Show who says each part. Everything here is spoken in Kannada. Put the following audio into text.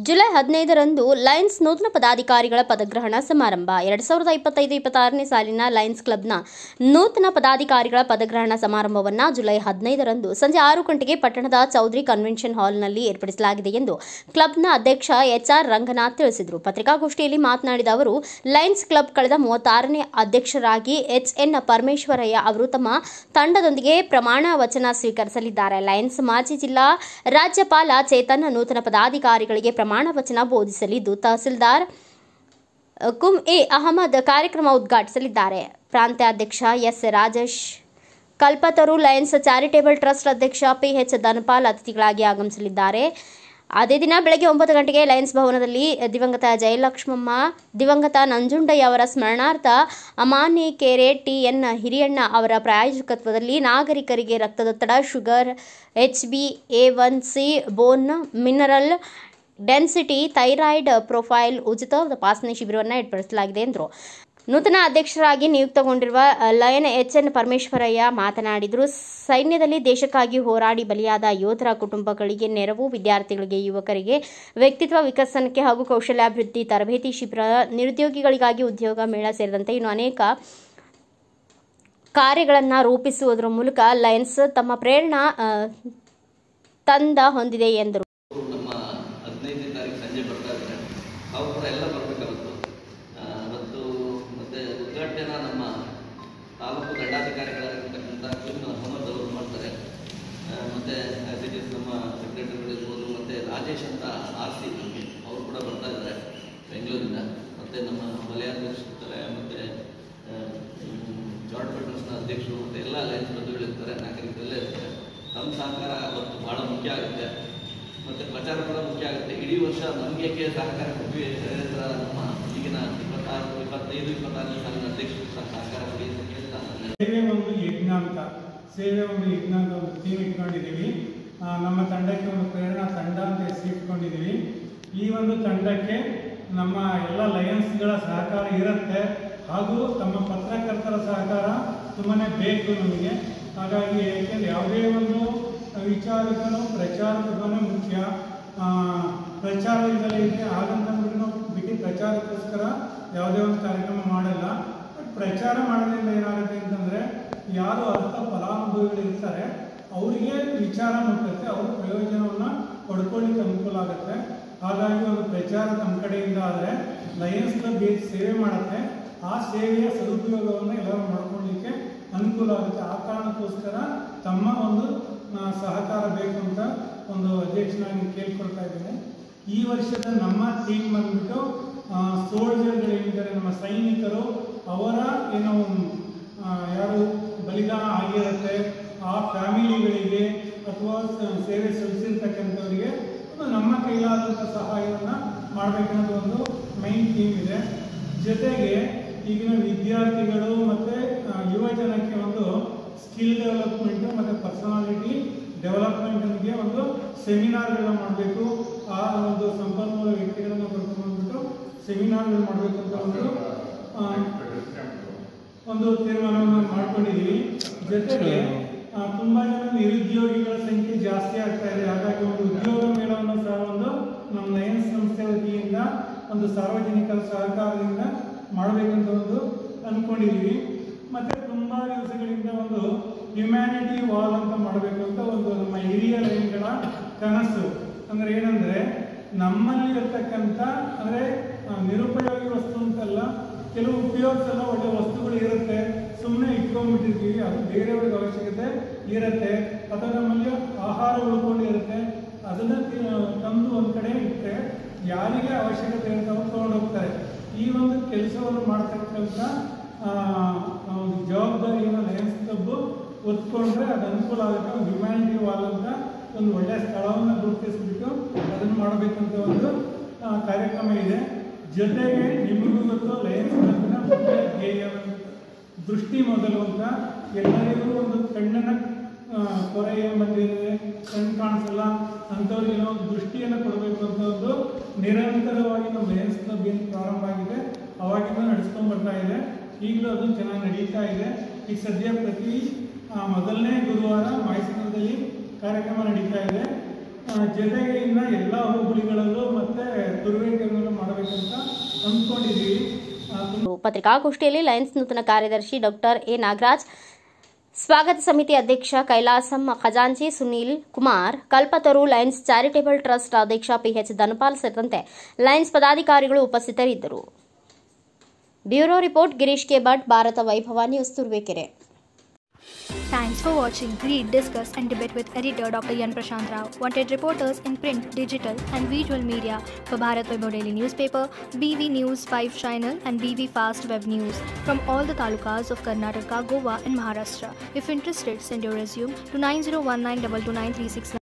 Speaker 1: ಜುಲೈ 15ರಂದು ಲಯನ್ಸ್ ನೂತನ ಪದಾಧಿಕಾರಿಗಳ ಪದಗ್ರಹಣ ಸಮಾರಂಭ. 2025-26ನೇ ಸಾಲಿನ ಲಯನ್ಸ್ ಕ್ಲಬ್ನ ನೂತನ ಪದಾಧಿಕಾರಿಗಳ ಪದಗ್ರಹಣ ಸಮಾರಂಭವನ್ನು ಜುಲೈ 15ರಂದು ಸಂಜೆ 6 ಗಂಟೆಗೆ ಪಟ್ಟಣದ ಚೌಧರಿ ಕನ್ವೆನ್ಷನ್ ಹಾಲ್ನಲ್ಲಿ ಏರ್ಪಡಿಸಲಾಗಿದೆ ಎಂದು ಕ್ಲಬ್ನ ಅಧ್ಯಕ್ಷ ಎಚ್.ಆರ್. ರಂಗನಾಥ್ ತಿಳಿಸಿದರು. ಪತ್ರಿಕಾಗೋಷ್ಠಿಯಲ್ಲಿ ಮಾತನಾಡಿದ ಅವರು, ಲಯನ್ಸ್ ಕ್ಲಬ್ ಕಳೆದ 36ನೇ ಅಧ್ಯಕ್ಷರಾಗಿ ಎಚ್.ಎನ್. ಪರಮೇಶ್ವರಯ್ಯ ಅವರು ತಮ್ಮ ತಂಡದೊಂದಿಗೆ ಪ್ರಮಾಣ ವಚನ ಸ್ವೀಕರಿಸಲಿದ್ದಾರೆ. ಲಯನ್ಸ್ ಮಾಜಿ ಜಿಲ್ಲಾ ರಾಜ್ಯಪಾಲ ಚೇತನ್ ನೂತನ ಪದಾಧಿಕಾರಿಗಳಿಗೆ ಪ್ರಮಾಣ ವಚನ ಬೋಧಿಸಲಿದ್ದು, ತಹಸೀಲ್ದಾರ್ ಕುಂ.ಎ. ಅಹಮದ್ ಕಾರ್ಯಕ್ರಮ ಉದ್ಘಾಟಿಸಲಿದ್ದಾರೆ. ಪ್ರಾಂತ್ಯಾಧ್ಯಕ್ಷ ಎಸ್. ರಾಜೇಶ್ ಕಲ್ಪತರು, ಲಯನ್ಸ್ ಚಾರಿಟೇಬಲ್ ಟ್ರಸ್ಟ್ ಅಧ್ಯಕ್ಷ ಪಿ.ಎಚ್. ಧನಪಾಲ್ ಅತಿಥಿಗಳಾಗಿ ಆಗಮಿಸಲಿದ್ದಾರೆ. ಅದೇ ದಿನ ಬೆಳಗ್ಗೆ 9 ಗಂಟೆಗೆ ಲಯನ್ಸ್ ಭವನದಲ್ಲಿ ದಿವಂಗತ ಜಯಲಕ್ಷ್ಮಮ್ಮ, ದಿವಂಗತ ನಂಜುಂಡಯ್ಯ ಅವರ ಸ್ಮರಣಾರ್ಥ ಅಮಾನಿಕೆರೆ ಟಿ.ಎನ್. ಹಿರಿಯಣ್ಣ ಅವರ ಪ್ರಾಯೋಜಕತ್ವದಲ್ಲಿ ನಾಗರಿಕರಿಗೆ ರಕ್ತದೊತ್ತಡ, ಶುಗರ್, HbA1c, ಬೋನ್ ಮಿನರಲ್ ಡೆನ್ಸಿಟಿ, ಥೈರಾಯ್ಡ್ ಪ್ರೊಫೈಲ್ ಉಚಿತ ತಪಾಸಣೆ ಶಿಬಿರವನ್ನು ಏರ್ಪಡಿಸಲಾಗಿದೆ ಎಂದರು. ನೂತನ ಅಧ್ಯಕ್ಷರಾಗಿ ನಿಯುಕ್ತಗೊಂಡಿರುವ ಲಯನ್ ಎಚ್.ಎನ್. ಪರಮೇಶ್ವರಯ್ಯ ಮಾತನಾಡಿದರು. ಸೈನ್ಯದಲ್ಲಿ ದೇಶಕ್ಕಾಗಿ ಹೋರಾಡಿ ಬಲಿಯಾದ ಯೋಧರ ಕುಟುಂಬಗಳಿಗೆ ನೆರವು, ವಿದ್ಯಾರ್ಥಿಗಳಿಗೆ, ಯುವಕರಿಗೆ ವ್ಯಕ್ತಿತ್ವ ವಿಕಸನಕ್ಕೆ ಹಾಗೂ ಕೌಶಲ್ಯಾಭಿವೃದ್ಧಿ ತರಬೇತಿ ಶಿಬಿರ, ನಿರುದ್ಯೋಗಿಗಳಿಗಾಗಿ ಉದ್ಯೋಗ ಮೇಳ ಸೇರಿದಂತೆ ಇನ್ನು ಅನೇಕ ಕಾರ್ಯಗಳನ್ನು ರೂಪಿಸುವುದರ ಮೂಲಕ ಲಯನ್ಸ್ ತಮ್ಮ ಪ್ರೇರಣಾ ತಂಡ ಹೊಂದಿದೆ ಎಂದರು.
Speaker 2: ಸಂಜೆ ಬರ್ತಾ ಇದ್ದಾರೆ, ಅವರು ಕೂಡ ಎಲ್ಲ ಬರಬೇಕಾಗುತ್ತೆ. ಮತ್ತು ಮತ್ತೆ ಉದ್ಘಾಟನೆನ ನಮ್ಮ ತಾಲೂಕು ದಂಡಾಧಿಕಾರಿಗಳಾಗಿರ್ತಕ್ಕಂಥ ಕುಂ. ಅಹಮದ್ ಅವರು ಮಾಡ್ತಾರೆ. ಮತ್ತು ನಮ್ಮ ಸೆಕ್ರೆಟರಿಗಳಿರ್ಬೋದು, ಮತ್ತು ರಾಜೇಶ್ ಅಂತ RC ನಮಗೆ ಅವರು ಕೂಡ ಬರ್ತಾ ಇದ್ದಾರೆ ಬೆಂಗಳೂರಿಂದ. ಮತ್ತು ನಮ್ಮ ವಲಯ ಅಧ್ಯಕ್ಷರಿರ್ತಾರೆ, ಮತ್ತು ಜಾರ್ಟ್ ಪೆಟ್ರಸ್ನ ಅಧ್ಯಕ್ಷರು, ಮತ್ತು ಎಲ್ಲ ಲಯನ್ಸ್ ಬಂಧುಗಳಿರ್ತಾರೆ, ನಾಗರಿಕರಲ್ಲೇ ಇರ್ತಾರೆ. ನಮ್ಮ ಸಹಕಾರ ಅವತ್ತು ಭಾಳ ಮುಖ್ಯ ಆಗುತ್ತೆ. ಮತ್ತು ಪ್ರಚಾರ ಕೂಡ ಮುಖ್ಯ ಆಗುತ್ತೆ. ಇಡೀ ವರ್ಷ ನಮಗೆ ಸಹಕಾರ ಕೊಟ್ಟು ನಮ್ಮ ಈಗಿನ 25-26ನೇ ಸಾಲಿನ ಅಧ್ಯಕ್ಷರು ಸಹಕಾರ ಕೊಡಿ ಅಂತ ಕೇಳ್ತಾ
Speaker 3: ಸೇವೆ ಒಂದು ಯಜ್ಞ ಅಂತ ಒಂದು ಥೀಮ್ ಇಟ್ಕೊಂಡಿದ್ದೀವಿ. ನಮ್ಮ ತಂಡಕ್ಕೆ ಒಂದು ಪ್ರೇರಣಾ ತಂಡ ಅಂತ ಹೆಸರಿಟ್ಕೊಂಡಿದ್ದೀವಿ. ಈ ಒಂದು ತಂಡಕ್ಕೆ ನಮ್ಮ ಎಲ್ಲ ಲಯನ್ಸ್ಗಳ ಸಹಕಾರ ಇರುತ್ತೆ, ಹಾಗೂ ತಮ್ಮ ಪತ್ರಕರ್ತರ ಸಹಕಾರ ತುಂಬಾ ಬೇಕು ನಮಗೆ. ಹಾಗಾಗಿ ಏಕೆಂದರೆ ಯಾವುದೇ ಒಂದು ವಿಚಾರಕ್ಕೂ ಪ್ರಚಾರ ತುಂಬಾ ಮುಖ್ಯ. ಪ್ರಚಾರದಿಂದಲೇ ಇದೆ, ಹಾಗಂತ ಬಿಟ್ಟು ಪ್ರಚಾರಕ್ಕೋಸ್ಕರ ಯಾವುದೇ ಒಂದು ಕಾರ್ಯಕ್ರಮ ಮಾಡಲ್ಲ. ಬಟ್ ಪ್ರಚಾರ ಮಾಡೋದ್ರಿಂದ ಏನಾಗುತ್ತೆ ಅಂತಂದರೆ, ಯಾರು ಅರ್ಥ ಫಲಾನುಭವಿಗಳಿರ್ತಾರೆ ಅವರಿಗೆ ವಿಚಾರ ಮುಟ್ಟುತ್ತೆ, ಅವ್ರ ಪ್ರಯೋಜನವನ್ನು ಪಡ್ಕೊಳ್ಳಿಕ್ಕೆ ಅನುಕೂಲ ಆಗುತ್ತೆ. ಹಾಗಾಗಿ ಒಂದು ಪ್ರಚಾರ ನಮ್ಮ ಕಡೆಯಿಂದ ಆದರೆ ಲಯನ್ಸ್ ಕ್ಲಬ್ ಸೇವೆ ಮಾಡುತ್ತೆ, ಆ ಸೇವೆಯ ಸದುಪಯೋಗವನ್ನು ಎಲ್ಲರೂ ಮಾಡ್ಕೊಳ್ಳಿಕ್ಕೆ ಅನುಕೂಲ ಆಗುತ್ತೆ. ಆ ಕಾರಣಕ್ಕೋಸ್ಕರ ತಮ್ಮ ಒಂದು ಸಹಕಾರ ಬೇಕು ಅಂತ ಒಂದು ಅಧ್ಯಕ್ಷನಾಗಿ ಕೇಳ್ಕೊಳ್ತಾ ಇದ್ದೇನೆ. ಈ ವರ್ಷದ ನಮ್ಮ ಥೀಮ್ ಬಂದ್ಬಿಟ್ಟು ಸೋಲ್ಜರ್ಗಳೇನಿದ್ದಾರೆ, ನಮ್ಮ ಸೈನಿಕರು, ಅವರ ಏನು ಯಾರು ಬಲಿದಾನ ಆಗಿರುತ್ತೆ ಆ ಫ್ಯಾಮಿಲಿಗಳಿಗೆ ಅಥವಾ ಸೇವೆ ಸಲ್ಲಿಸಿರ್ತಕ್ಕಂಥವರಿಗೆ ನಮ್ಮ ಕೈಲಾದಂಥ ಸಹಾಯವನ್ನು ಮಾಡಬೇಕನ್ನೋದು ಒಂದು ಮೈನ್ ಥೀಮ್ ಇದೆ. ಜೊತೆಗೆ ಈಗಿನ ವಿದ್ಯಾರ್ಥಿಗಳು ಮತ್ತು ಯುವ ಜನಕ್ಕೆ ಒಂದು ಸ್ಕಿಲ್ ಡೆವಲಪ್ಮೆಂಟು ಮತ್ತು ಪರ್ಸನಾಲಿಟಿ ಡೆವಲಪ್ಮೆಂಟ್ಗೆ ಒಂದು ಸೆಮಿನಾರ್ಗಳನ್ನ ಮಾಡಬೇಕು. ಆ ಒಂದು ಸಂಪನ್ಮೂಲ ವ್ಯಕ್ತಿಗಳನ್ನು ಕರ್ಕೊಂಡ್ಬಂದ್ಬಿಟ್ಟು ಸೆಮಿನಾರ್ಗಳು ಮಾಡಬೇಕು ಅಂತ ಒಂದು ತೀರ್ಮಾನವನ್ನು ಮಾಡ್ಕೊಂಡಿದ್ದೀವಿ. ಜೊತೆಗೆ ತುಂಬ ಜನ ನಿರುದ್ಯೋಗಿಗಳ ಸಂಖ್ಯೆ ಜಾಸ್ತಿ ಆಗ್ತಾ ಇದೆ. ಹಾಗಾಗಿ ಒಂದು ಉದ್ಯೋಗ ಮೇಳವನ್ನು ಸಹ ಒಂದು ನಮ್ಮ ಲಯನ್ಸ್ ಸಂಸ್ಥೆ ವತಿಯಿಂದ ಒಂದು ಸಾರ್ವಜನಿಕರ ಸಹಕಾರದಿಂದ ಮಾಡಬೇಕಂತ ಒಂದು ಅಂದ್ಕೊಂಡಿದ್ದೀವಿ. ಮತ್ತು ತುಂಬ ದಿವಸಗಳಿಂದ ಒಂದು ಹ್ಯುಮ್ಯಾನಿಟಿ ವಾಲ್ ಅಂತ ಮಾಡಬೇಕು ಅಂತ ಒಂದು ನಮ್ಮ ಹಿರಿಯ ಲಯನ್ಗಳ ಕನಸು. ಅಂದರೆ ಏನಂದರೆ, ನಮ್ಮಲ್ಲಿ ಇರತಕ್ಕಂಥ ಅಂದರೆ ನಿರುಪಯೋಗಿ ವಸ್ತು ಅಂತಲ್ಲ, ಕೆಲವು ಉಪಯೋಗಿಸಲ್ಲ ಒಳ್ಳೆ ವಸ್ತುಗಳು ಇರುತ್ತೆ, ಸುಮ್ಮನೆ ಇಟ್ಕೊಂಡ್ಬಿಟ್ಟಿರ್ತೀವಿ, ಅದು ಬೇರೆಯವ್ರಿಗೆ ಅವಶ್ಯಕತೆ ಇರುತ್ತೆ. ಅಥವಾ ನಮ್ಮಲ್ಲಿ ಆಹಾರ ಉಳ್ಕೊಂಡಿರುತ್ತೆ, ಅದನ್ನು ತಂದು ಒಂದು ಕಡೆ ಇಟ್ಟರೆ ಯಾರಿಗೆ ಅವಶ್ಯಕತೆ ಇರುತ್ತೆ ಅವ್ರು ತೊಗೊಂಡೋಗ್ತಾರೆ. ಈ ಒಂದು ಕೆಲಸವನ್ನು ಮಾಡ್ತಕ್ಕಂಥ ಒಂದು ಜವಾಬ್ದಾರಿಯನ್ನು ಲಯನ್ಸ್ ಕ್ಲಬ್ ಹೊತ್ಕೊಂಡ್ರೆ ಅದು ಅನುಕೂಲ ಆಗುತ್ತೆ. ಒಂದು ಹ್ಯುಮ್ಯಾನಿಟಿ ವಾಲ್ ಅಂತ ಒಂದು ಒಳ್ಳೆಯ ಸ್ಥಳವನ್ನು ಗುರುತಿಸ್ಬಿಟ್ಟು ಅದನ್ನು ಮಾಡಬೇಕಂತ ಒಂದು ಕಾರ್ಯಕ್ರಮ ಇದೆ. ಜೊತೆಗೆ ನಿಮಗೂ ಗೊತ್ತು, ಲಯನ್ಸ್ ಕ್ಲಬ್ನ ಮುಖ್ಯ ಧ್ಯೇಯ ದೃಷ್ಟಿ ಮೊದಲು ಅಂತ. ಎಲ್ಲರಿಗೂ ಒಂದು ಕಣ್ಣಿನ ಕೊರೆ ಬಂದಿದೆ, ಕಣ್ಣು ಕಾಣಿಸಲ್ಲ ಅಂಥವ್ರಿಗೆ ಒಂದು ದೃಷ್ಟಿಯನ್ನು ಕೊಡಬೇಕು ಅಂತ ಒಂದು ನಿರಂತರವಾಗಿ ನಮ್ಮ ಲಯನ್ಸ್ ಕ್ಲಬ್ ಏನು ಪ್ರಾರಂಭ ಆಗಿದೆ ಅವಾಗಿಂದ ನಡೆಸ್ಕೊಂಡು ಬರ್ತಾ ಇದೆ. ಈಗಲೂ ಅದು ಚೆನ್ನಾಗಿ ನಡೀತಾ ಇದೆ. ಈಗ ಸದ್ಯ ಪ್ರತಿ ಮೊದಲನೇ ಗುರುವಾರ ಮೈಸೂರಿನಲ್ಲಿ ಕಾರ್ಯಕ್ರಮ ನಡೀತಾ ಇದೆ. ಜೊತೆಗೆ ಇನ್ನು ಎಲ್ಲ ಹೋಬಳಿಗಳಲ್ಲೂ ಮತ್ತು ತುರುವೇಕೆರೆನಲ್ಲೂ ಮಾಡಬೇಕಂತ ಅಂದ್ಕೊಂಡಿದ್ದೀವಿ.
Speaker 1: ಪತ್ರಿಕಾಗೋಷ್ಠಿಯಲ್ಲಿ ಲಯನ್ಸ್ ನೂತನ ಕಾರ್ಯದರ್ಶಿ ಡಾಕ್ಟರ್ ಎ ನಾಗರಾಜ್, ಸ್ವಾಗತ ಸಮಿತಿ ಅಧ್ಯಕ್ಷ ಕೈಲಾಸಂ ಖಜಾಂಚಿ Sunil Kumar, Kalpataru Lions charitable trust ಅಧ್ಯಕ್ಷ ಪಿಎಚ್ ಧನಪಾಲ್ ಸೇರಿದಂತೆ ಲಯನ್ಸ್ ಪದಾಧಿಕಾರಿಗಳು ಉಪಸ್ಥಿತರಿದ್ದರು. Bureau report Girish K Bhat, Bharat Vaibhav news, Turuvekere.
Speaker 4: Thanks for watching. Read, discuss and debate with editor Dr. Yan Prashant Rao. Wanted reporters in print, digital and visual media for Bharat Vaibhav Daily Newspaper, BV News 5 Channel and BV Fast Web News from all the talukas of Karnataka, Goa and Maharashtra. If interested, send your resume to 9019229369.